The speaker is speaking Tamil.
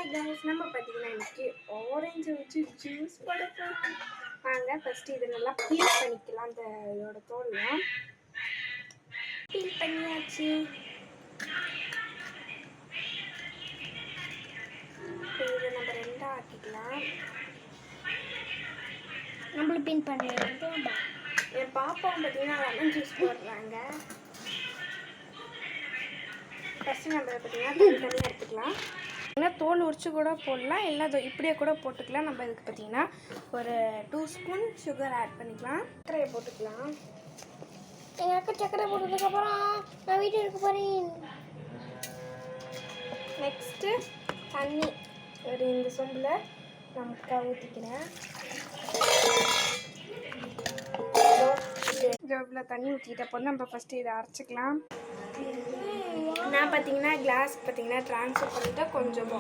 ஹாய் கைஸ், நம்ம பார்த்தீங்கன்னா இன்னைக்கு ஆரஞ்சு வச்சு ஜூஸ் போட போகிறோம். வாங்க ஃபஸ்ட்டு இதை நல்லா பீல் பண்ணிக்கலாம். அந்த இதோட தோல்லாம் பீல் பண்ணியாச்சு. இப்போ இதை நம்ம ரெண்டாக ஆக்கிக்கலாம். நம்மளும் பீல் பண்ணிடுறோம். என் பாப்பாவும் பார்த்தீங்கன்னா லெமன் ஜூஸ் போடுறாங்க. ஃபஸ்ட்டு நம்ம பார்த்தீங்கன்னா தனியாக எடுத்துக்கலாம். தோல் உரிச்சு கூட போடலாம், இல்லை இப்படியே கூட போட்டுக்கலாம். நம்ம இதுக்கு பார்த்தீங்கன்னா ஒரு 2 ஸ்பூன் சுகர் ஆட் பண்ணிக்கலாம். சர்க்கரையை போட்டுக்கலாம். எங்கள் அக்கா சர்க்கரை போட்டதுக்கப்புறம் நான் வீட்டில் இருக்க போகிறேன். நெக்ஸ்ட்டு தண்ணி ஒரு இந்த சொம்பில் நமக்கு ஊற்றிக்கிறேன். இவ்வளோ தண்ணி ஊற்றிக்கிட்ட போது நம்ம ஃபஸ்ட்டு இதை அரைச்சிக்கலாம். நான் பார்த்தீங்கன்னா கிளாஸ் பார்த்தீங்கன்னா ட்ரான்ஸ்ஃபர் பண்ணிவிட்டு கொஞ்சம்